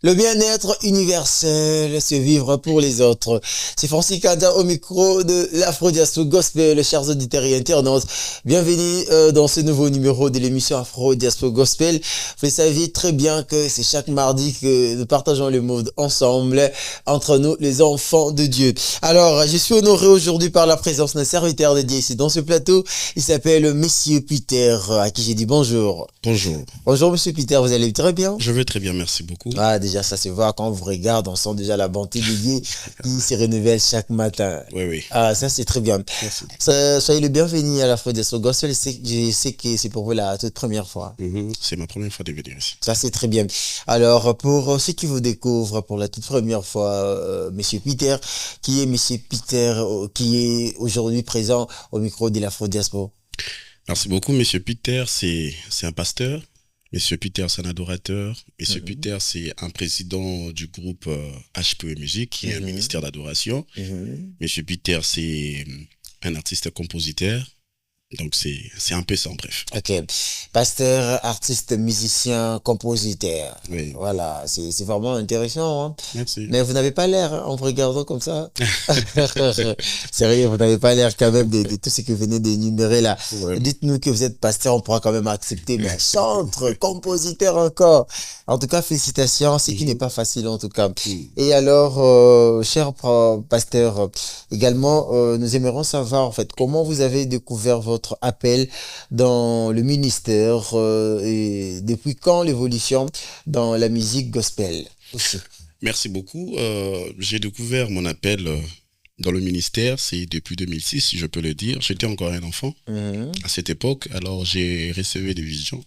Le bien-être universel, c'est vivre pour les autres. C'est Francis Kanda au micro de l'Afro-Diaspora Gospel, chers auditeurs et internautes. Bienvenue dans ce nouveau numéro de l'émission Afro-Diaspora Gospel. Vous savez très bien que c'est chaque mardi que nous partageons le monde ensemble, entre nous, les enfants de Dieu. Alors, je suis honoré aujourd'hui par la présence d'un serviteur de Dieu ici dans ce plateau. Il s'appelle Monsieur Peter, à qui j'ai dit bonjour. Bonjour. Bonjour Monsieur Peter, vous allez très bien? Je vais très bien, merci beaucoup. Ah, déjà, ça se voit quand on vous regarde, on sent déjà la bonté de Dieu qui se renouvelle chaque matin. Oui, oui. Ah, ça, c'est très bien. Merci. Soyez le bienvenu à la fois de ce gospel. Je sais que c'est pour vous la toute première fois. C'est ma première fois de venir ici. Ça, c'est très bien. Alors, pour ceux qui vous découvrent pour la toute première fois, Monsieur Peter, qui est Monsieur Peter, qui est aujourd'hui présent au micro de l'Afro-Diaspora? Merci beaucoup, Monsieur Peter, c'est un pasteur. Monsieur Peter, c'est un adorateur. Monsieur Peter, c'est un président du groupe HPE Musique, qui est un ministère d'adoration. Monsieur Peter, c'est un artiste-compositeur. Donc, c'est un peu ça, en bref. Ok. Pasteur, artiste, musicien, compositeur. Oui. Voilà, c'est vraiment intéressant. Hein. Merci. Mais vous n'avez pas l'air, hein, en vous regardant comme ça. Sérieux, vous n'avez pas l'air quand même de tout ce que vous venez d'énumérer là. Ouais. Dites-nous que vous êtes pasteur, on pourra quand même accepter, mais chantre, compositeur encore. En tout cas, félicitations, ce qui n'est pas facile en tout cas. Et alors, cher pasteur, également, nous aimerions savoir en fait comment vous avez découvert votre appel dans le ministère et depuis quand l'évolution dans la musique gospel aussi. Merci beaucoup. J'ai découvert mon appel dans le ministère, c'est depuis 2006, si je peux le dire. J'étais encore un enfant à cette époque, alors j'ai reçu des visions.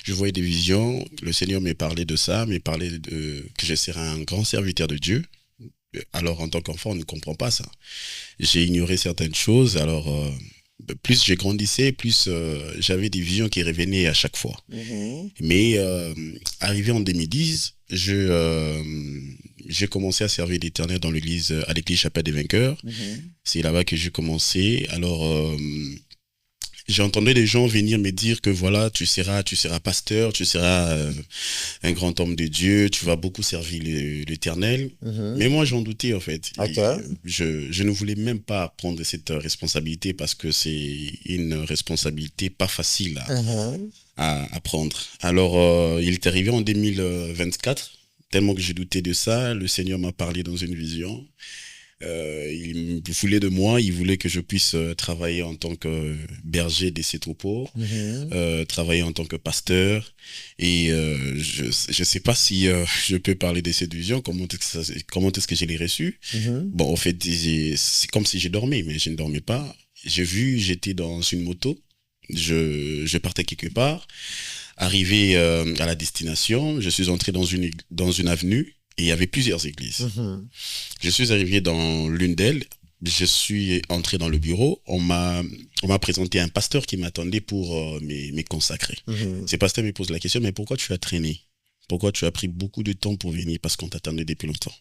Je voyais des visions, le Seigneur me parlait de ça, me parlait que je serais un grand serviteur de Dieu. Alors en tant qu'enfant, on ne comprend pas ça. J'ai ignoré certaines choses, alors plus je grandissais, plus j'avais des visions qui revenaient à chaque fois. Mais arrivé en 2010, j'ai commencé à servir l'Éternel à l'église Chapelle des Vainqueurs. C'est là-bas que j'ai commencé. Alors, j'ai entendu des gens venir me dire que voilà, tu seras pasteur, tu seras un grand homme de Dieu, tu vas beaucoup servir l'Éternel. Mais moi, j'en doutais en fait. Okay. Je ne voulais même pas prendre cette responsabilité parce que c'est une responsabilité pas facile à prendre. Alors, il est arrivé en 2024, tellement que j'ai douté de ça, le Seigneur m'a parlé dans une vision. Il voulait de moi, il voulait que je puisse travailler en tant que berger de ces troupeaux, travailler en tant que pasteur. Et je sais pas si je peux parler de cette vision, comment est-ce que je l'ai reçue. Bon, en fait, c'est comme si j'ai dormi, mais je ne dormais pas. J'étais dans une moto, je partais quelque part. Arrivé à la destination, je suis entré dans une avenue. Et il y avait plusieurs églises. Je suis arrivé dans l'une d'elles. Je suis entré dans le bureau. On m'a présenté un pasteur qui m'attendait pour me consacrer. Ce pasteur me pose la question, mais pourquoi tu as traîné? Pourquoi tu as pris beaucoup de temps pour venir? Parce qu'on t'attendait depuis longtemps.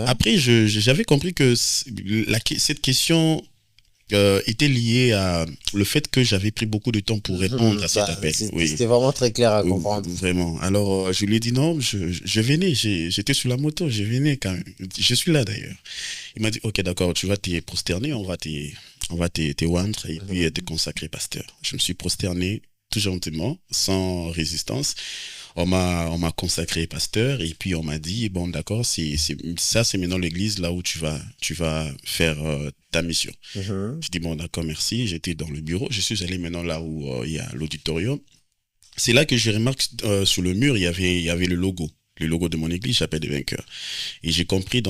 Après, j'avais compris que cette question était liée à le fait que j'avais pris beaucoup de temps pour répondre à cet appel. C'était vraiment très clair à comprendre. Vraiment. Alors, je lui ai dit non, je venais, j'étais sur la moto, je venais quand même. Je suis là d'ailleurs. Il m'a dit, ok, d'accord, tu vas te prosterner, on va te oindre et puis te consacrer pasteur. Je me suis prosterné tout gentiment, sans résistance. On m'a consacré pasteur et puis on m'a dit bon d'accord, c'est maintenant l'église là où tu vas faire ta mission. Je dis bon d'accord, merci. J'étais dans le bureau, je suis allé maintenant là où il y a l'auditorium. C'est là que je remarque sur le mur il y avait le logo de mon église Chapelle des Vainqueurs. Et j'ai compris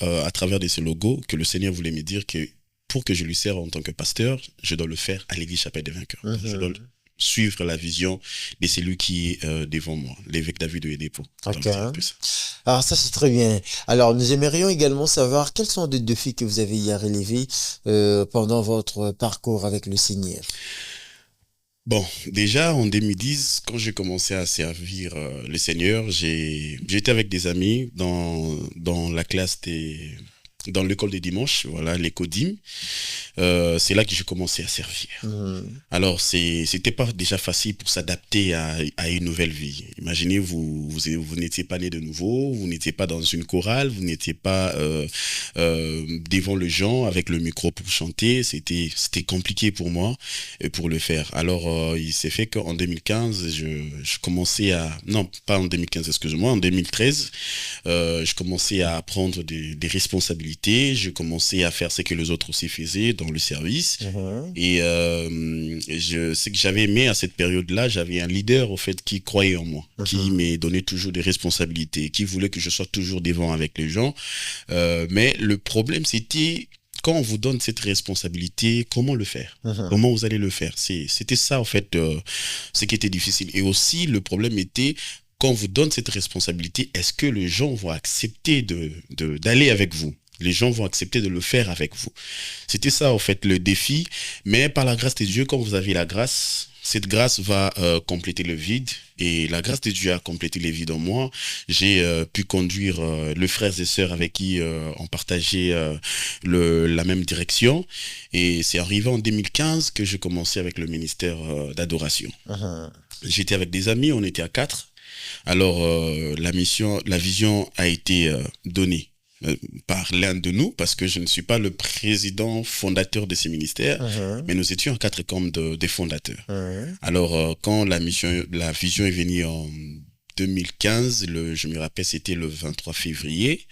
à travers de ce logo que le Seigneur voulait me dire que pour que je lui serve en tant que pasteur, je dois le faire à l'église Chapelle des Vainqueurs. Je dois suivre la vision de celui qui est devant moi, l'évêque David Oyedepo. Okay. Alors ça c'est très bien. Alors nous aimerions également savoir quels sont les défis que vous avez à relever pendant votre parcours avec le Seigneur. Bon, déjà en 2010, quand j'ai commencé à servir le Seigneur, j'étais avec des amis dans la classe dans l'école des dimanches, voilà, l'écodim. C'est là que j'ai commencé à servir. Alors, c'était pas déjà facile pour s'adapter à une nouvelle vie. Imaginez, vous n'étiez pas né de nouveau, vous n'étiez pas dans une chorale, vous n'étiez pas devant les gens avec le micro pour chanter. C'était compliqué pour moi pour le faire. Alors, il s'est fait qu'en 2015, je commençais à... Non, pas en 2015, excusez-moi, en 2013, je commençais à prendre des responsabilités. Je commençais à faire ce que les autres aussi faisaient dans le service. Et ce que j'avais aimé à cette période-là, j'avais un leader au fait qui croyait en moi, qui m'a donné toujours des responsabilités, qui voulait que je sois toujours devant avec les gens. Mais le problème, c'était quand on vous donne cette responsabilité, comment le faire? Comment vous allez le faire? C'était ça, en fait, ce qui était difficile. Et aussi, le problème était, quand on vous donne cette responsabilité, est-ce que les gens vont accepter d'aller avec vous? Les gens vont accepter de le faire avec vous. C'était ça, en fait, le défi. Mais par la grâce de Dieu, quand vous avez la grâce, cette grâce va compléter le vide. Et la grâce de Dieu a complété le vide en moi. J'ai pu conduire les frères et sœurs avec qui on partageait la même direction. Et c'est arrivé en 2015 que je commençais avec le ministère d'adoration. J'étais avec des amis, on était à 4. Alors, la vision a été donnée par l'un de nous, parce que je ne suis pas le président fondateur de ces ministères, mais nous étions en 4 comme des fondateurs. Alors, quand la vision est venue en 2015, je me rappelle, c'était le 23 février,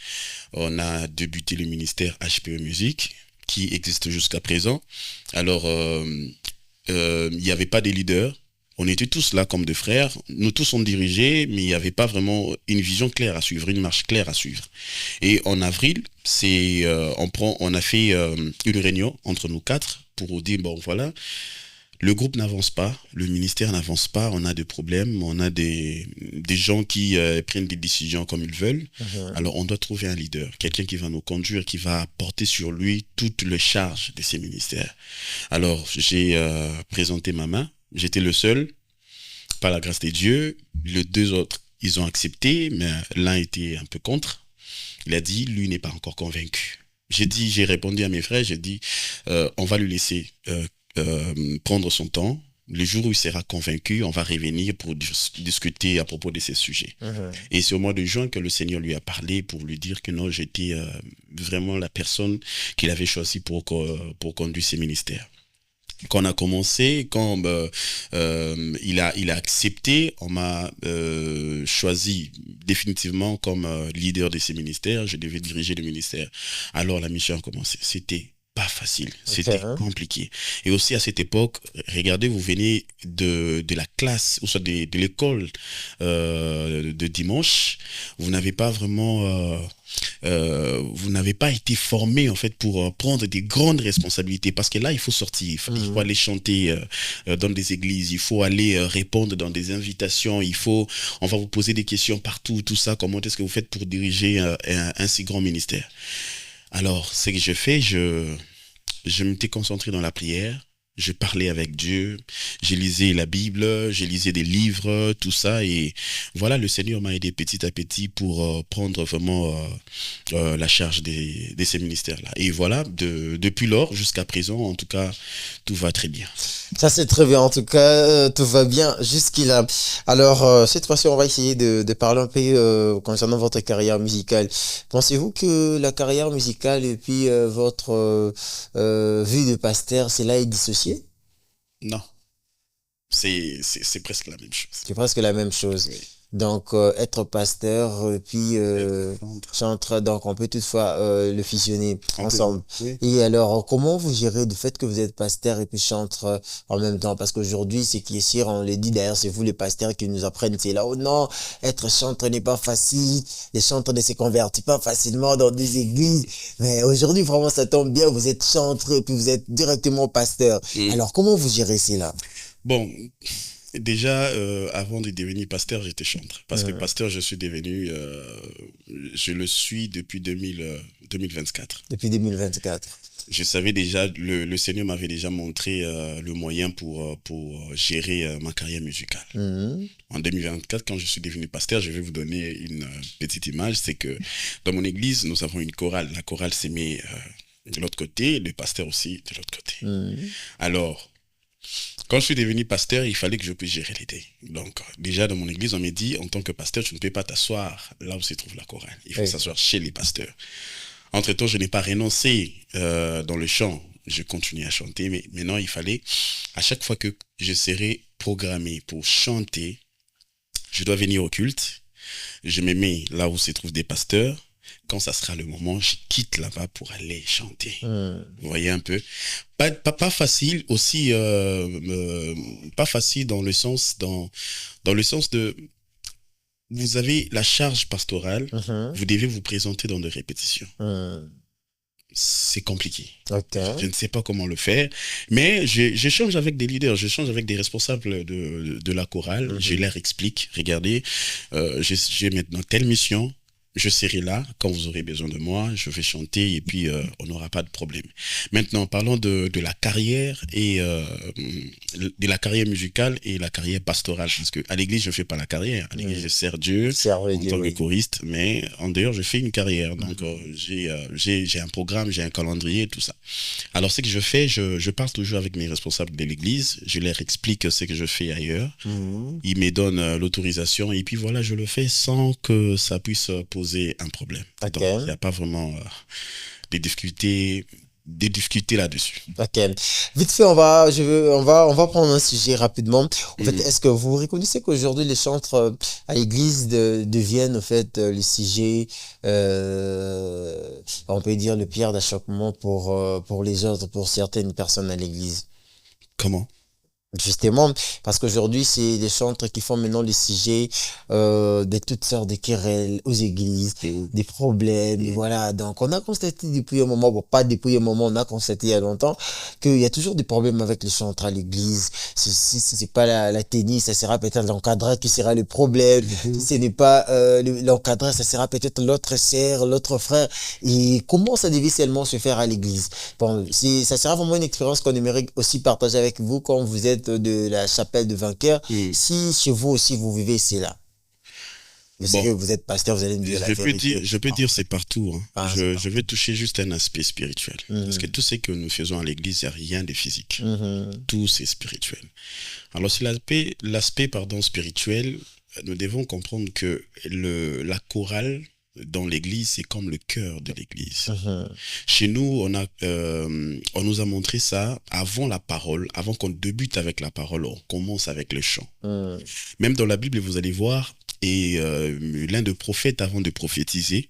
on a débuté le ministère HPE Musique, qui existe jusqu'à présent. Alors, il n'y avait pas de leaders. On était tous là comme des frères, nous tous on dirigeait, mais il n'y avait pas vraiment une vision claire à suivre, une marche claire à suivre. Et en avril, on a fait une réunion entre nous 4 pour dire, bon voilà, le groupe n'avance pas, le ministère n'avance pas, on a des problèmes, on a des gens qui prennent des décisions comme ils veulent. Alors on doit trouver un leader, quelqu'un qui va nous conduire, qui va porter sur lui toutes les charges de ces ministères. Alors j'ai présenté ma main. J'étais le seul, par la grâce de Dieu. Les 2 autres, ils ont accepté, mais l'un était un peu contre. Il a dit, lui n'est pas encore convaincu. J'ai répondu à mes frères, j'ai dit, on va lui laisser prendre son temps. Le jour où il sera convaincu, on va revenir pour discuter à propos de ces sujets. Et c'est au mois de juin que le Seigneur lui a parlé pour lui dire que non, j'étais vraiment la personne qu'il avait choisie pour conduire ses ministères. Quand on a commencé, quand il a accepté, on m'a choisi définitivement comme leader de ces ministères. Je devais diriger le ministère. Alors la mission a commencé. C'était pas facile, c'était compliqué. Et aussi à cette époque, regardez, vous venez de la classe, ou soit de l'école de dimanche, vous n'avez pas vraiment... vous n'avez pas été formé en fait pour prendre des grandes responsabilités, parce que là il faut sortir, il faut aller chanter dans des églises, il faut aller répondre dans des invitations, on va vous poser des questions partout, tout ça. Comment est-ce que vous faites pour diriger un si grand ministère? Alors ce que je fais, je m'étais concentré dans la prière. Je parlais avec Dieu, je lisais la Bible, je lisais des livres, tout ça. Et voilà, le Seigneur m'a aidé petit à petit pour prendre vraiment la charge de ces ministères-là. Et voilà, depuis lors jusqu'à présent, en tout cas, tout va très bien. Ça c'est très bien, en tout cas, tout va bien jusqu'à. Alors, cette fois-ci, on va essayer de parler un peu concernant votre carrière musicale. Pensez-vous que la carrière musicale et puis votre vie de pasteur, cela est dissocié? Non, c'est presque la même chose. C'est presque la même chose. Oui. Donc, être pasteur, puis chanteur, donc on peut toutefois le fusionner ensemble. Oui. Et alors, comment vous gérez le fait que vous êtes pasteur et puis chanteur en même temps? Parce qu'aujourd'hui, ce qui est sûr, on le dit d'ailleurs, c'est vous les pasteurs qui nous apprennent, c'est là, oh non, être chanteur n'est pas facile, les chanteurs ne se convertissent pas facilement dans des églises. Mais aujourd'hui, vraiment, ça tombe bien, vous êtes chanteur et puis vous êtes directement pasteur. Alors, comment vous gérez cela? Bon... Déjà, avant de devenir pasteur, j'étais chanteur. Parce que pasteur, je suis devenu, je le suis depuis 2024. Depuis 2024. Je savais déjà, le Seigneur m'avait déjà montré le moyen pour gérer ma carrière musicale. En 2024, quand je suis devenu pasteur, je vais vous donner une petite image. C'est que dans mon église, nous avons une chorale. La chorale s'est mise de l'autre côté, le pasteur aussi de l'autre côté. Alors, quand je suis devenu pasteur, il fallait que je puisse gérer les deux. Donc, déjà dans mon église, on m'a dit, en tant que pasteur, tu ne peux pas t'asseoir là où se trouve la chorale. Il faut s'asseoir chez les pasteurs. Entre-temps, je n'ai pas renoncé dans le chant. Je continue à chanter, mais maintenant, il fallait, à chaque fois que je serai programmé pour chanter, je dois venir au culte. Je me mets là où se trouvent des pasteurs. Quand ça sera le moment, je quitte là-bas pour aller chanter. Vous voyez un peu. Pas facile aussi, pas facile dans le sens de... Vous avez la charge pastorale, vous devez vous présenter dans des répétitions. C'est compliqué. Je ne sais pas comment le faire, mais j'échange avec des leaders, j'échange avec des responsables de la chorale, je leur explique, regardez, j'ai maintenant telle mission, je serai là quand vous aurez besoin de moi, je vais chanter et puis on n'aura pas de problème. Maintenant, parlons de la carrière et de la carrière musicale et la carrière pastorale, parce que à l'église je fais pas la carrière, à l'église je sers Dieu en tant que choriste, mais en dehors je fais une carrière, donc j'ai un programme, j'ai un calendrier, tout ça. Alors ce que je fais, je parle toujours avec mes responsables de l'église, je leur explique ce que je fais ailleurs, ils me donnent l'autorisation et puis voilà, je le fais sans que ça puisse poser un problème. Donc, il n'y a pas vraiment des difficultés là-dessus. Ok. Vite fait, on va prendre un sujet rapidement. En fait, est-ce que vous reconnaissez qu'aujourd'hui les chantres à l'église deviennent en fait le sujet, on peut dire le pierre d'achoppement pour les autres, pour certaines personnes à l'église? Comment? Justement, parce qu'aujourd'hui, c'est les chantres qui font maintenant le sujet de toutes sortes de querelles aux églises, des problèmes, et voilà. Donc, on a constaté depuis un moment, bon, pas depuis un moment, on a constaté il y a longtemps qu'il y a toujours des problèmes avec les chantres à l'église. Si c'est pas la tennis, ça sera peut-être l'encadreur qui sera le problème. Si ce n'est pas l'encadreur, ça sera peut-être l'autre sœur, l'autre frère. Et comment ça devait seulement se faire à l'église? Bon, ça sera vraiment une expérience qu'on aimerait aussi partager avec vous quand vous êtes de la chapelle de Vainqueur. Si chez vous aussi vous vivez cela. Je sais que vous êtes pasteur, vous allez me dire la vérité. Je peux dire c'est partout. Je vais toucher juste un aspect spirituel. Parce que tout ce que nous faisons à l'église, il n'y a rien de physique. Tout c'est spirituel. Alors c'est l'aspect spirituel, nous devons comprendre que la chorale dans l'église, c'est comme le cœur de l'église. Chez nous, on nous a montré ça avant la parole, avant qu'on débute avec la parole, on commence avec le chant. Même dans la Bible, vous allez voir, et l'un des prophètes, avant de prophétiser,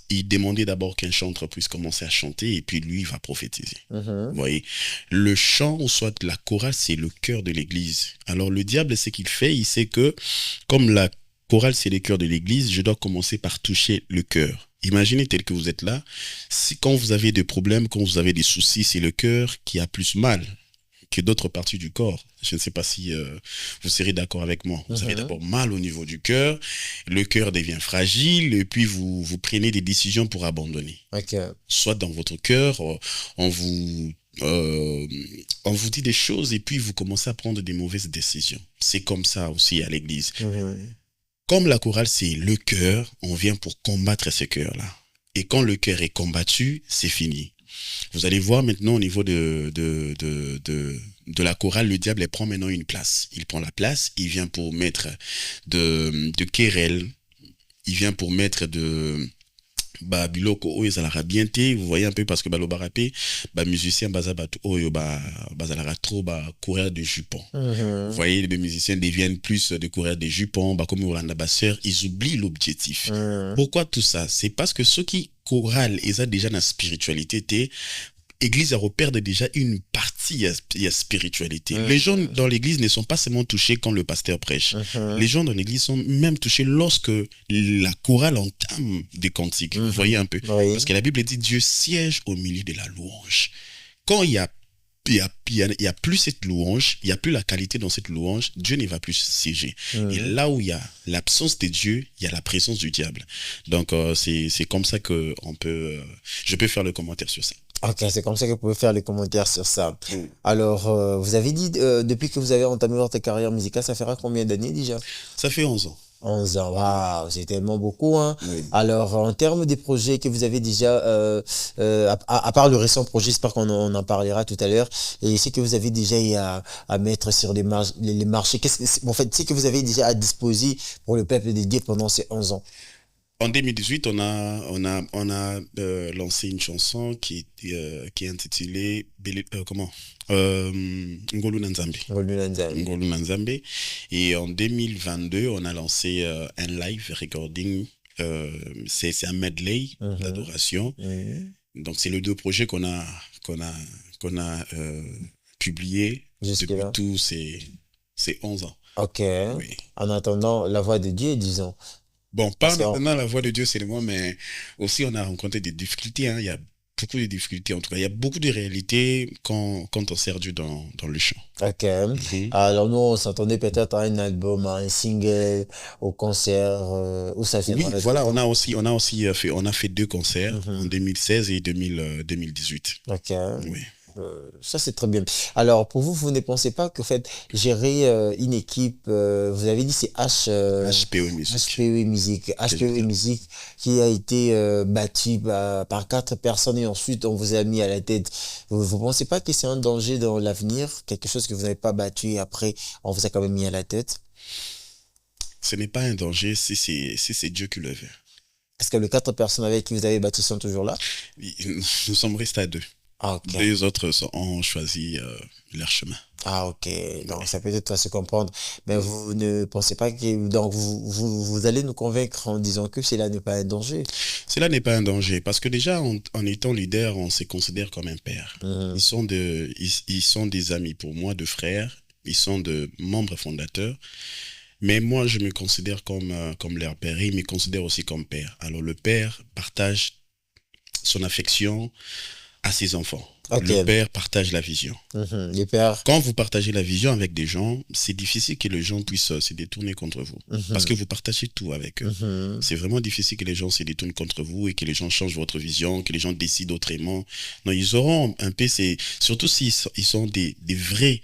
il demandait d'abord qu'un chanteur puisse commencer à chanter et puis lui, il va prophétiser. Vous voyez, le chant, ou soit la chorale, c'est le cœur de l'église. Alors le diable, ce qu'il fait, il sait que comme la chorale, c'est le cœur de l'église, je dois commencer par toucher le cœur. Imaginez tel que vous êtes là, si quand vous avez des problèmes, quand vous avez des soucis, c'est le cœur qui a plus mal que d'autres parties du corps. Je ne sais pas si vous serez d'accord avec moi. Vous avez d'abord mal au niveau du cœur, le cœur devient fragile et puis vous prenez des décisions pour abandonner. Soit dans votre cœur, on vous dit des choses et puis vous commencez à prendre des mauvaises décisions. C'est comme ça aussi à l'église. Comme la chorale, c'est le cœur, on vient pour combattre ce cœur-là. Et quand le cœur est combattu, c'est fini. Vous allez voir maintenant au niveau de la chorale, le diable prend maintenant une place. Il prend la place, il vient pour mettre de querelles, il vient pour mettre de... biloko oyo ezalaka bien te, vous voyez un peu, parce que le barapé, musicien baza bato oyo bazalaka trop courir de jupons. Vous voyez, les musiciens deviennent plus de courir de jupons, comme Orlando Basseur, ils oublient l'objectif. Pourquoi tout ça? C'est parce que ceux qui chorale ils ont déjà la spiritualité, l'église perd déjà une partie de spiritualité. Les gens dans l'église ne sont pas seulement touchés quand le pasteur prêche. Les gens dans l'église sont même touchés lorsque la chorale entame des cantiques. Vous voyez un peu. Parce que la Bible dit Dieu siège au milieu de la louange. Quand il y a plus cette louange, il n'y a plus la qualité dans cette louange, Dieu ne va plus siéger. Et là où il y a l'absence de Dieu, il y a la présence du diable. Donc c'est comme ça que je peux faire le commentaire sur ça. Ok, c'est comme ça que vous pouvez faire les commentaires sur ça. Mm. Alors, vous avez dit, depuis que vous avez entamé votre carrière musicale, ça fera combien d'années déjà? Ça fait 11 ans. 11 ans, waouh, c'est tellement beaucoup, hein. Oui. Alors, en termes des projets que vous avez déjà, à part le récent projet, j'espère qu'on en parlera tout à l'heure, et c'est que vous avez déjà eu à mettre sur les marchés, en fait, c'est que vous avez déjà à disposer pour le peuple de Dieu pendant ces 11 ans. En 2018, on a lancé une chanson qui est intitulée comment Ngolu Nanzambe. Ngolu Nanzambe. Ngolu Nanzambe. Et en 2022, on a lancé un live recording. C'est un medley d'adoration. Donc, c'est les deux projets qu'on a publiés depuis Jusque-là. tous ces 11 ans. Ok. Oui. En attendant la voix de Dieu, disons. Bon, pas Parce que, maintenant la voix de Dieu, c'est le moi, mais aussi on a rencontré des difficultés. Hein. Il y a beaucoup de difficultés, en tout cas. Il y a beaucoup de réalités quand on sert Dieu dans le chant. ok. Mhm. Alors nous, on s'attendait peut-être à un album, à un single, au concert, où ça Oui, viendra. voilà, on a fait 2 concerts en Mhm. 2016 et 2018. Ok. Oui. Ça, c'est très bien. Alors, pour vous, vous ne pensez pas que, en fait, gérer une équipe, vous avez dit c'est HPO Music. HPE Musique, HPE Musique qui a été battu par 4 personnes et ensuite on vous a mis à la tête. Vous pensez pas que c'est un danger dans l'avenir, quelque chose que vous n'avez pas battu et après on vous a quand même mis à la tête? Ce n'est pas un danger si c'est Dieu qui le veut. Est-ce que les 4 personnes avec qui vous avez battu sont toujours là? Nous sommes restés à 2. Ah, ok. 2 autres ont choisi leur chemin. Ah, ok. Donc, ça peut être se comprendre. Mais vous ne pensez pas que, donc, vous allez nous convaincre en disant que cela n'est pas un danger. Cela n'est pas un danger parce que déjà, en étant leader, on se considère comme un père. Mhm. Ils sont des amis pour moi, de frères. Ils sont de membres fondateurs. Mais moi, je me considère comme leur père. Et ils me considèrent aussi comme père. Alors, le père partage son affection à ses enfants. Ok. Le père partage la vision. Les pères. Quand vous partagez la vision avec des gens, c'est difficile que les gens puissent se détourner contre vous. Parce que vous partagez tout avec eux. Mhm. C'est vraiment difficile que les gens se détournent contre vous et que les gens changent votre vision, que les gens décident autrement. Non, ils auront un peu, surtout s'ils sont des vrais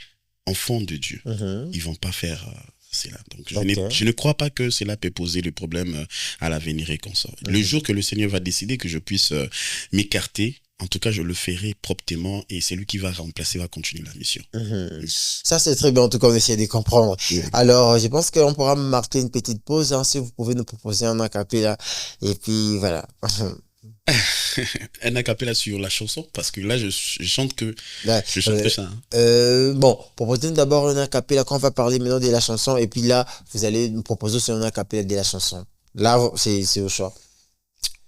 enfants de Dieu. Mhm. Ils vont pas faire cela. Donc, Ok. je ne crois pas que cela peut poser le problème à l'avenir et qu'on sort. Le jour que le Seigneur va décider que je puisse m'écarter, en tout cas, je le ferai proprement et c'est lui qui va remplacer, va continuer la mission. Mhm. Ça, c'est très bien. En tout cas, on essaie de comprendre. Oui. Alors, je pense qu'on pourra marquer une petite pause, hein, si vous pouvez nous proposer un acapella. Et puis, voilà. Un acapella sur la chanson parce que là, je chante que Là, je chante que ça. Hein. bon, proposez-nous d'abord un acapella quand on va parler maintenant de la chanson. Et puis là, vous allez nous proposer aussi un acapella de la chanson. Là, c'est au choix.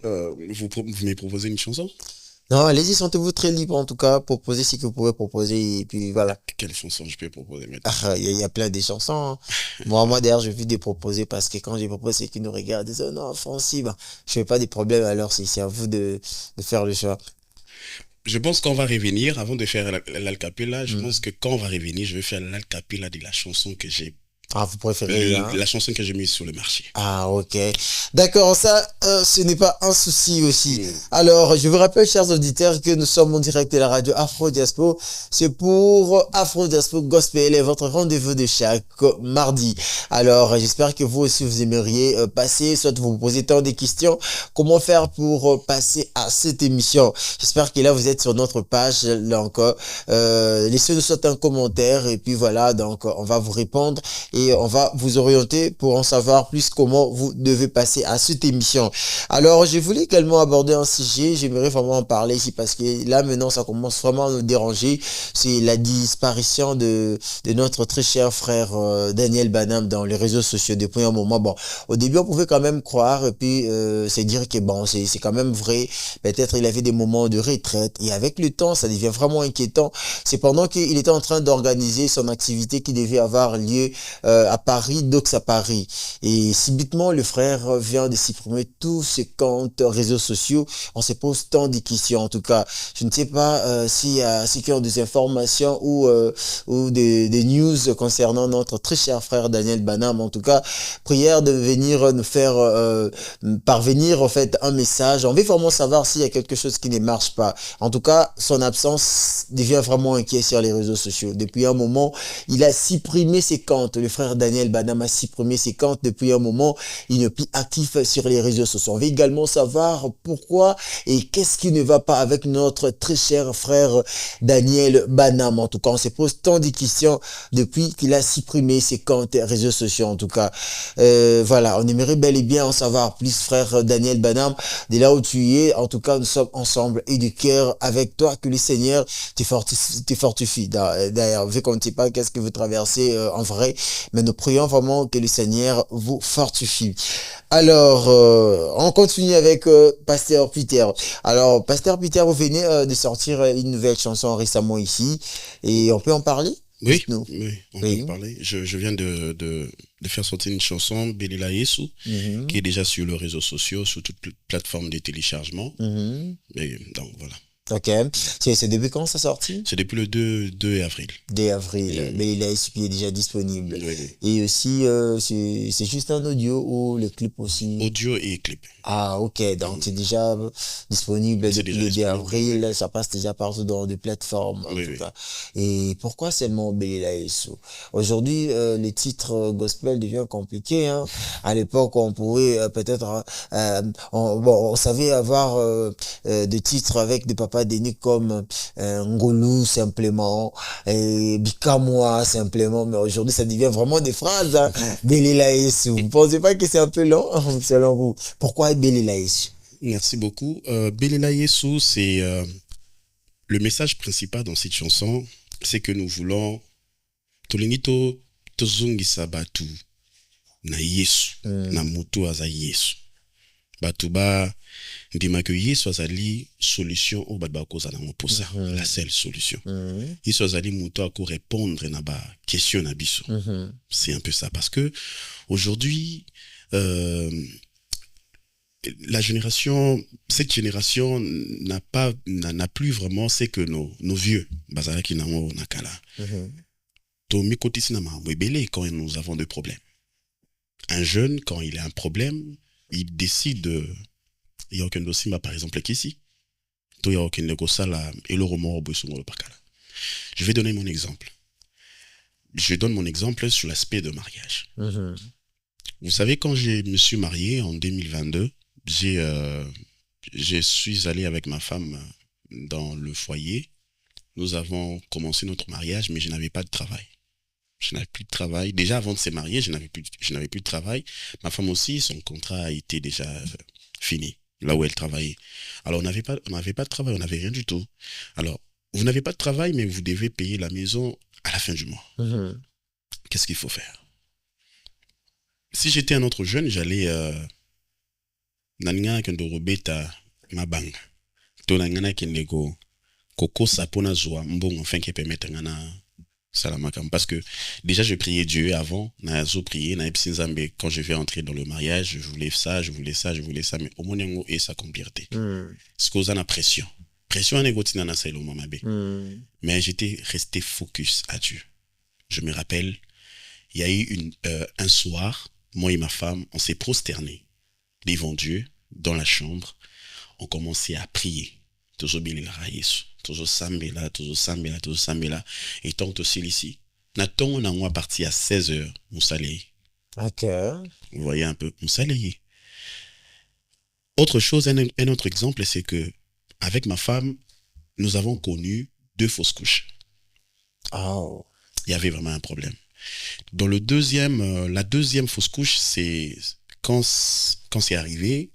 Vous me proposez une chanson? Non, allez-y, sentez-vous très libre en tout cas. Proposez ce que vous pouvez proposer. Et puis voilà. Quelle chanson je peux proposer maintenant? Ah, il y a plein de chansons, hein. Moi, d'ailleurs, je vais des proposer parce que quand je propose, c'est qu'ils nous regardent, ils disent, oh non, Francis, bah, je fais pas des problèmes, alors c'est à vous de faire le choix. Je pense qu'on va revenir avant de faire l'alcapella. Je pense que quand on va revenir, je vais faire l'alcapella de la chanson que j'ai. Ah, vous préférez, hein? La chanson que j'ai mise sur le marché. Ah, ok. D'accord, ça, ce n'est pas un souci aussi. Alors, je vous rappelle, chers auditeurs, que nous sommes en direct de la radio Afro Diaspo. C'est pour Afro Diaspo Gospel et votre rendez-vous de chaque mardi. Alors, j'espère que vous aussi, vous aimeriez passer, soit vous posez tant de questions. Comment faire pour passer à cette émission? J'espère que là, vous êtes sur notre page. Donc, laissez-nous soit un commentaire et puis voilà, donc, on va vous répondre. Et on va vous orienter pour en savoir plus comment vous devez passer à cette émission. Alors, je voulais également aborder un sujet, j'aimerais vraiment en parler ici parce que là, maintenant, ça commence vraiment à nous déranger. C'est la disparition de notre très cher frère Daniel Banham dans les réseaux sociaux depuis un moment. Bon, au début, on pouvait quand même croire et puis c'est dire que bon, c'est quand même vrai. Peut-être il avait des moments de retraite et avec le temps, ça devient vraiment inquiétant. C'est pendant qu'il était en train d'organiser son activité qui devait avoir lieu à Paris, Dox à Paris. Et subitement, le frère vient de supprimer tous ses comptes réseaux sociaux. On se pose tant de questions. En tout cas, je ne sais pas s'il y a ceux qui ont des informations ou des news concernant notre très cher frère Daniel Banam. En tout cas, prière de venir nous faire parvenir en fait un message. On veut vraiment savoir s'il y a quelque chose qui ne marche pas. En tout cas, son absence devient vraiment inquiet sur les réseaux sociaux. Depuis un moment, il a supprimé ses comptes. Le frère Daniel Banam a supprimé ses comptes depuis un moment. Il n'est plus actif sur les réseaux sociaux. On veut également savoir pourquoi et qu'est-ce qui ne va pas avec notre très cher frère Daniel Banam. En tout cas, on se pose tant de questions depuis qu'il a supprimé ses comptes réseaux sociaux. En tout cas, voilà, on aimerait bel et bien en savoir plus, frère Daniel Banam, de là où tu es. En tout cas, nous sommes ensemble et du cœur avec toi. Que le Seigneur te fortifie. D'ailleurs, vu qu'on ne sait pas qu'est-ce que vous traversez en vrai, mais nous prions vraiment que le Seigneur vous fortifie. Alors, on continue avec Pasteur Peter. Alors, Pasteur Peter, vous venez de sortir une nouvelle chanson récemment ici, et on peut en parler? Oui, Dites-nous. oui, on peut en parler. Je viens de faire sortir une chanson, Belela Yesu, qui est déjà sur les réseaux sociaux, sur toutes les plateformes de téléchargement. Et donc, voilà. Ok. C'est depuis quand ça sorti? C'est depuis le 2 avril. 2 avril. Mais il est déjà disponible. Oui. Et aussi, c'est juste un audio ou le clip aussi? Audio et clip. Ah, ok. Donc, c'est déjà disponible C'est depuis déjà le 2 avril. disponible. Ça passe déjà partout dans des plateformes, en Oui, tout oui. cas. Et pourquoi seulement Belela Yesu? Aujourd'hui, les titres gospel deviennent compliqués, hein. À l'époque, on pouvait peut-être, on savait avoir des titres avec des papas dénus comme Ngolou simplement, et Bikamwa simplement, mais aujourd'hui ça devient vraiment des phrases, hein. Belela Yesu. Vous pensez pas que c'est un peu long, selon vous? Pourquoi Belela Yesu? Merci beaucoup. Belela Yesu, c'est le message principal dans cette chanson, c'est que nous voulons Tolingito tozongisa batu na Yesu, na mutu aza Yesu. Batu ba ndima que Yesu azali solution au batu bakoza na moposa, la seule solution. Yesu azali mutu ako répondre na ba question na biso. C'est un peu ça parce que aujourd'hui cette génération n'a plus vraiment c'est que nos vieux bazalaki nango nakala. Tomi kotisi na mabebele quand nous avons des problèmes. Un jeune, quand il a un problème, il décide il y a aucun dossier, par exemple, ici. Il y a aucun négociat là, et le remords au pakala. Je vais donner mon exemple. Je donne mon exemple sur l'aspect de mariage. Vous savez, quand je me suis marié en 2022, je suis allé avec ma femme dans le foyer. Nous avons commencé notre mariage, mais je n'avais pas de travail. Je n'avais plus de travail. Déjà, avant de se marier, je n'avais plus de travail. Ma femme aussi, son contrat a été déjà fini, là où elle travaillait. Alors, on n'avait pas de travail, on n'avait rien du tout. Alors, vous n'avez pas de travail, mais vous devez payer la maison à la fin du mois. Qu'est-ce qu'il faut faire? Si j'étais un autre jeune, j'allais nanga kendo robeta mabanga. To nanga kende koko sapona zoa mbongo afin qu'il permette ngana salamakam, parce que déjà je priais Dieu avant, nazo prier na epsinzambe quand je vais entrer dans le mariage, je voulais ça, mais au monengo et ça complété. Ce que ça na pression à négocier na sailo mamabe. Mais j'étais resté focus à Dieu. Je me rappelle, il y a eu un soir, moi et ma femme, on s'est prosterné devant Dieu dans la chambre, on commençait à prier. Toujours sambela, et tant aussi ici. Nathan, on a parti à 16h, Moussalé. Ok. Vous voyez un peu, Moussalé. Autre chose, un autre exemple, c'est que avec ma femme, nous avons connu 2 fausses couches. Oh. Il y avait vraiment un problème. Dans la deuxième fausse couche, c'est quand c'est arrivé,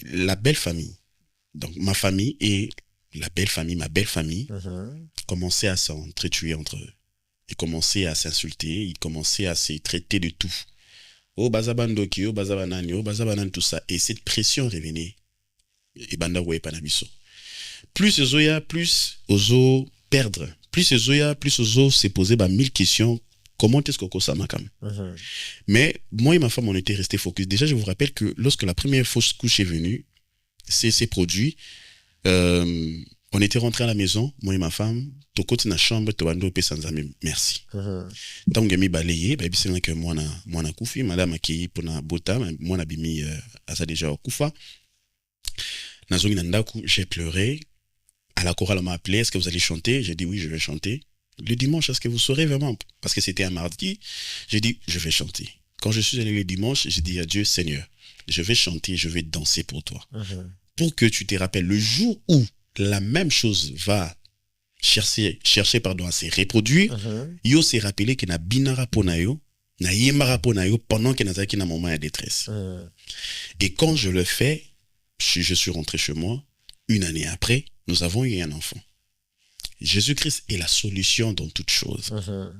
la belle famille, donc ma famille et ma belle famille, commençaient à s'entretuer entre eux. Ils commençaient à s'insulter, ils commençaient à se traiter de tout. Oh, bazabandoki, oh, bazabanani, oh, bazabanan, tout ça. Et cette pression revenait. Et banda ouais panabiso. Plus ozoya, plus ozo perdre. Plus ozoya, plus ozo se poser 1000 questions comment est-ce qu'on ça m'a quand même. Mais moi et ma femme, on était restés focus. Déjà, je vous rappelle que lorsque la première fausse couche est venue, c'est produit, on était rentrés à la maison, moi et ma femme, to côté na chambre, to ando pe sans amis, merci. Donc j'ai mis balayé, bah c'est que moi na koufi, madame accueilli pour na bota, moi na bimi à ça déjà au koufa. Na zongi nandaku, j'ai pleuré. À la chorale, on m'a appelé, est-ce que vous allez chanter? J'ai dit oui, je vais chanter. Le dimanche, est-ce que vous saurez vraiment? Parce que c'était un mardi, j'ai dit je vais chanter. Quand je suis allé le dimanche, j'ai dit à Dieu, Seigneur, je vais chanter, je vais danser pour toi. Pour que tu te rappelles le jour où la même chose va chercher à se reproduire, yo s'est rappelé que na binara ponayo, na yemara ponayo pendant que na zaki na moment de détresse. Et quand je le fais, je suis rentré chez moi, une année après, nous avons eu un enfant. Jésus-Christ est la solution dans toute chose.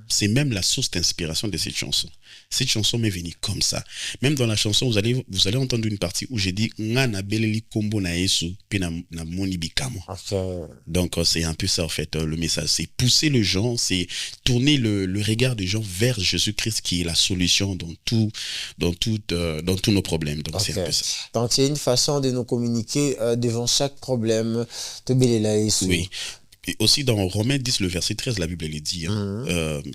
C'est même la source d'inspiration de cette chanson. Cette chanson m'est venue comme ça. Même dans la chanson, vous allez entendre une partie où j'ai dit Ngana beleli kombo na Yesu pe na moni bikamo. Donc c'est un peu ça en fait le message. C'est pousser les gens, c'est tourner le regard des gens vers Jésus-Christ qui est la solution dans tous nos problèmes. Donc c'est un peu ça. Donc c'est une façon de nous communiquer devant chaque problème de belela Yesu. Oui. Et aussi dans Romains 10, le verset 13, la Bible elle dit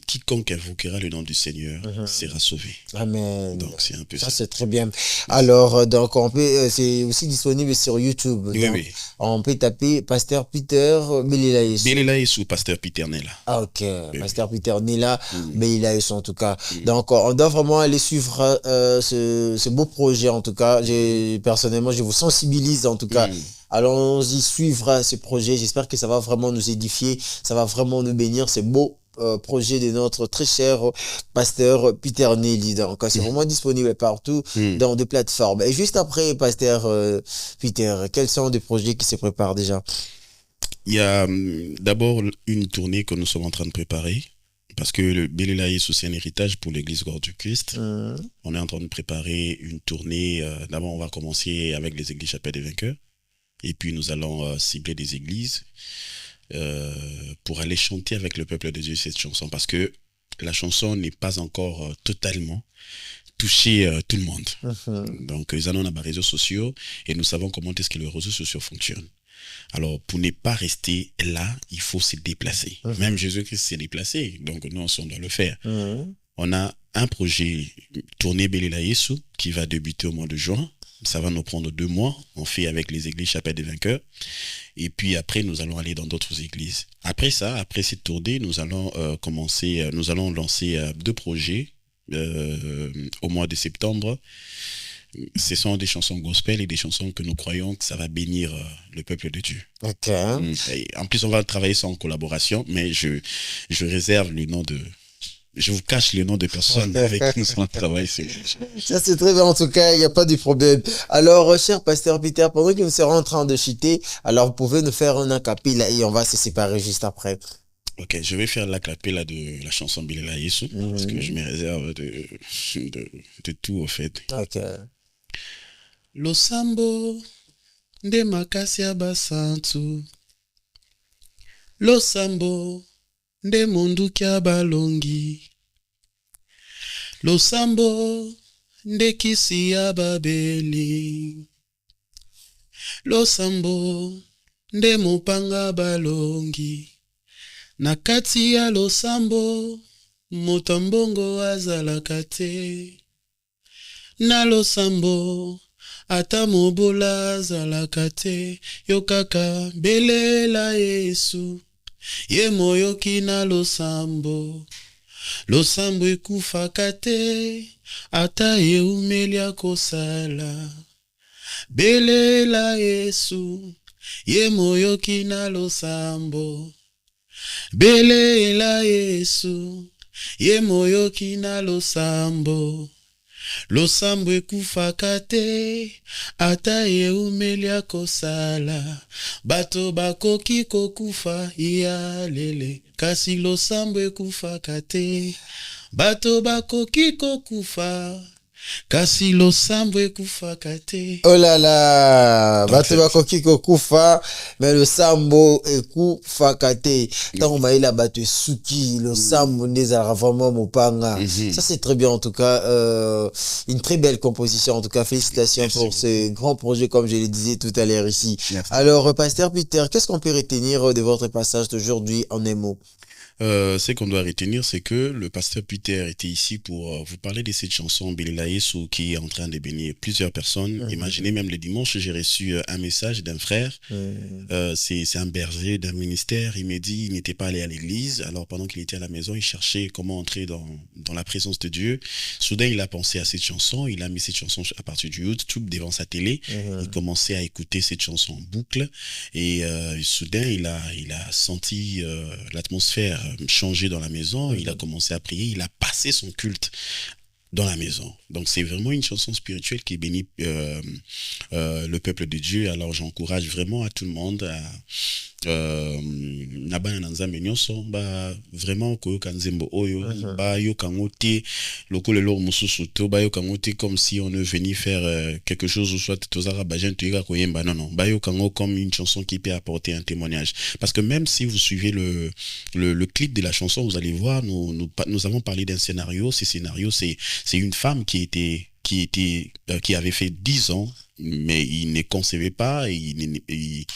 quiconque invoquera le nom du Seigneur sera sauvé. Amen. Donc c'est un peu ça. Ça c'est très bien. Alors donc on peut c'est aussi disponible sur YouTube. Oui, donc, oui. On peut taper Pasteur Peter Belela Yesu. Belela Yesu, Pasteur Peter Nela. Ah ok, Oui, Pasteur Peter Nela, Belela Yesu en tout cas. Oui. Donc on doit vraiment aller suivre ce beau projet en tout cas. Personnellement je vous sensibilise en tout cas. Allons-y suivre ce projet. J'espère que ça va vraiment nous édifier, ça va vraiment nous bénir. C'est beau projet de notre très cher pasteur Peter Nelly. Donc c'est vraiment disponible partout dans des plateformes. Et juste après, pasteur Peter, quels sont des projets qui se préparent déjà? Il y a d'abord une tournée que nous sommes en train de préparer. Parce que le Belela Yesu, c'est un héritage pour l'église Corps du Christ. On est en train de préparer une tournée. D'abord, on va commencer avec les églises Chapelle des Vainqueurs. Et puis nous allons cibler des églises pour aller chanter avec le peuple de Dieu cette chanson. Parce que la chanson n'est pas encore totalement touché tout le monde. Donc ils allons dans les réseaux sociaux et nous savons comment est-ce que les réseaux sociaux fonctionnent. Alors pour ne pas rester là, il faut se déplacer. Même Jésus-Christ s'est déplacé, donc nous on doit le faire. On a un projet tournée Belela Yesu qui va débuter au mois de juin. Ça va nous prendre 2 mois. On fait avec les églises Chapelle des Vainqueurs. Et puis après, nous allons aller dans d'autres églises. Après ça, après cette tournée, nous allons lancer 2 projets au mois de septembre. Ce sont des chansons gospel et des chansons que nous croyons que ça va bénir le peuple de Dieu. Et en plus, on va travailler ça en collaboration, mais je réserve le nom de... Je vous cache le nom de personnes avec qui nous allons travailler. Ça c'est très bien en tout cas, il n'y a pas de problème. Alors, cher pasteur Peter, pendant que nous serons en train de chuter, alors vous pouvez nous faire un acapella et on va se séparer juste après. Ok, je vais faire l'acapella de la chanson Belela Yesu, parce que je me réserve de tout au fait. Ok. Losambo nde makasi ya basantu. Losambo nde monduki ya balongi. Losambo nde kisi ya babeli. Losambo nde mopanga balongi. Na kati ya losambo moto mbongo azalaka te. Na losambo ata mobola azalaka te. Yo kaka belela Yesu. Ye moyoki na losambo. Losambo ekufaka te. Ata eumeli akosala. Belela Yesu. Ye moyoki na losambo. Belela Yesu. Ye moyoki na losambo. Losambo ekufaka te. Ata eumeli akosala. Bato bakoki kokufa iyalele. Kasi losambo ekufaka te. Bato bakoki kokufa Kasi losambo ekufaka te. Oh là là, bato bakoki kokufa, mais le sambo ekufaka te. Tant maïla bato suki, le sambo nezara vraiment mopanga. Ça c'est très bien en tout cas, une très belle composition en tout cas. Félicitations pour ce grand projet comme je le disais tout à l'heure ici. Merci. Alors Pasteur Peter, qu'est-ce qu'on peut retenir de votre passage d'aujourd'hui en un mot? Ce qu'on doit retenir, c'est que le pasteur Peter était ici pour vous parler de cette chanson Belela Yesu qui est en train de bénir plusieurs personnes. Imaginez même le dimanche, j'ai reçu un message d'un frère. C'est un berger d'un ministère. Il m'a dit il n'était pas allé à l'église. Alors pendant qu'il était à la maison, il cherchait comment entrer dans la présence de Dieu. Soudain, il a pensé à cette chanson. Il a mis cette chanson à partir du YouTube devant sa télé. Il commençait à écouter cette chanson en boucle. Et soudain, il a senti l'atmosphère changer dans la maison, il a commencé à prier, il a passé son culte dans la maison. Donc c'est vraiment une chanson spirituelle qui bénit le peuple de Dieu. Alors j'encourage vraiment à tout le monde à nabana nzambe nyonso ba vraiment ko kanzembo oyo ba yo kangote lokole lo mususu to ba yo kangote comme si on est venu faire quelque chose ou soit tozara bajen tuika koyemba non ba yo kango comme une chanson qui peut apporter un témoignage, parce que même si vous suivez le clip de la chanson, vous allez voir nous avons parlé d'un scénario. Ce scénario, c'est une femme qui avait fait 10 ans, mais il ne concevait pas, il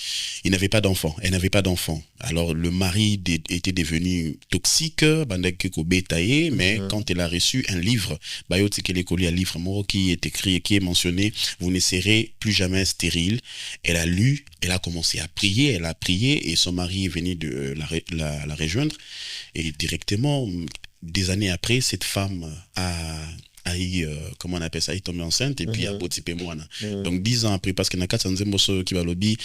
n'avait pas d'enfant. Elle n'avait pas d'enfant. Alors le mari était devenu toxique, mais quand elle a reçu un livre, un livre qui est écrit et qui est mentionné, vous ne serez plus jamais stérile. Elle a lu, elle a commencé à prier, elle a prié et son mari est venu de la rejoindre. Et directement, des années après, cette femme comment on appelle ça, il tombe enceinte et puis a botipe moana. Donc 10 ans après, parce que nakata nzemboso ki balobi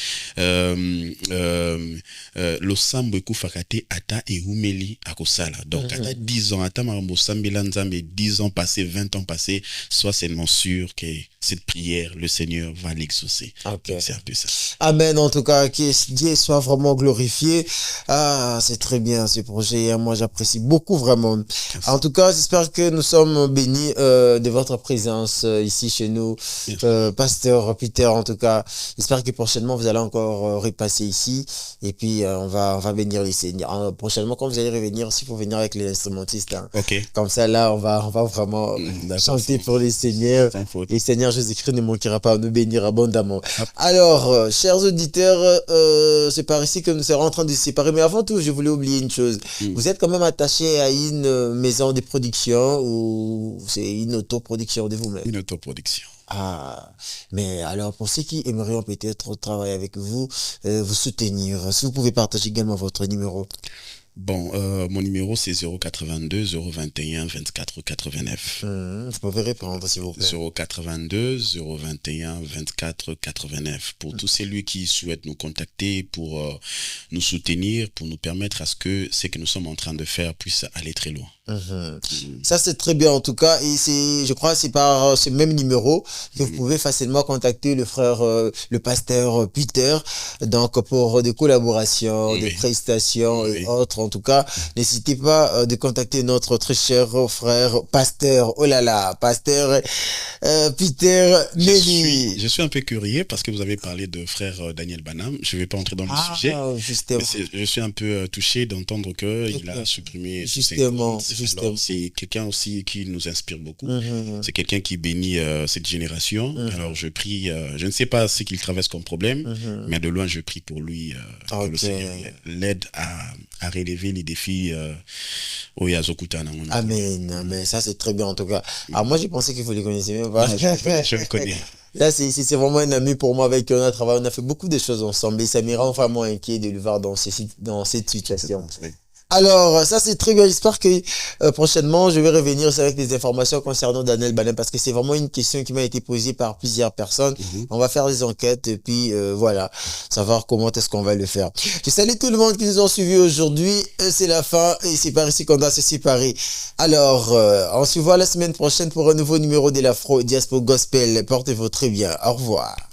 lo sambo ekufaka te ata ehumeli akosala. Donc ata 10 ans ata marambo sambela nzambe, 10 ans passés, 20 ans passés, sois seulement sûr que cette prière, le Seigneur va l'exaucer. Okay. C'est un peu ça. Amen. En tout cas, que Dieu soit vraiment glorifié. Ah, c'est très bien ce projet. Moi, j'apprécie beaucoup vraiment. Merci. En tout cas, j'espère que nous sommes bénis de votre présence ici chez nous, Pasteur Peter. En tout cas, j'espère que prochainement vous allez encore repasser ici et puis on va bénir les Seigneurs. Prochainement, quand vous allez revenir, s'il faut venir avec les instrumentistes. Hein. Okay. Comme ça, là, on va vraiment chanter pour les Seigneurs. Et Seigneur Jésus-Christ ne manquera pas à nous bénir abondamment. Alors, chers auditeurs, c'est par ici que nous serons en train de se séparer. Mais avant tout, je voulais oublier une chose. Vous êtes quand même attaché à une maison de production ou c'est une autoproduction de vous-même? Une autoproduction. Ah, mais alors pour ceux qui aimeraient peut-être travailler avec vous, vous soutenir, si vous pouvez partager également votre numéro. Bon, mon numéro c'est 082 021 24 89. Vous pouvez répondre s'il vous plaît. 082 021 24 89. Pour tous celui qui souhaitent nous contacter, pour nous soutenir, pour nous permettre à ce que ce que nous sommes en train de faire puisse aller très loin. Ça c'est très bien en tout cas, et je crois que c'est par ce même numéro que vous pouvez facilement contacter le frère, le pasteur Peter, donc pour des collaborations, des prestations et autres. En tout cas, n'hésitez pas de contacter notre très cher frère pasteur, oh là là, pasteur Peter Nelly. Je suis un peu curieux parce que vous avez parlé de frère Daniel Banham. Je ne vais pas entrer dans le sujet. Justement. Je suis un peu touché d'entendre qu'il a supprimé justement. Alors, c'est quelqu'un aussi qui nous inspire beaucoup. C'est quelqu'un qui bénit cette génération. Alors je prie, je ne sais pas ce qu'il traverse comme problème, mais de loin je prie pour lui, que le Seigneur l'aide à relever les défis au Yazokutana. Amen, amen. Ça c'est très bien en tout cas. Alors moi j'ai pensé qu'il faut les connaître même pas. Je le connais. Là, c'est vraiment un ami pour moi avec qui on a travaillé. On a fait beaucoup de choses ensemble et ça me rend vraiment inquiet de le voir dans cette situation. Alors, ça c'est très bien. J'espère que prochainement, je vais revenir avec des informations concernant Daniel Banham parce que c'est vraiment une question qui m'a été posée par plusieurs personnes. On va faire des enquêtes et puis voilà, savoir comment est-ce qu'on va le faire. Je salue tout le monde qui nous a suivis aujourd'hui. C'est la fin et c'est par ici qu'on doit se séparer. Alors, on se voit la semaine prochaine pour un nouveau numéro de l'Afro Diaspora Gospel. Portez-vous très bien. Au revoir.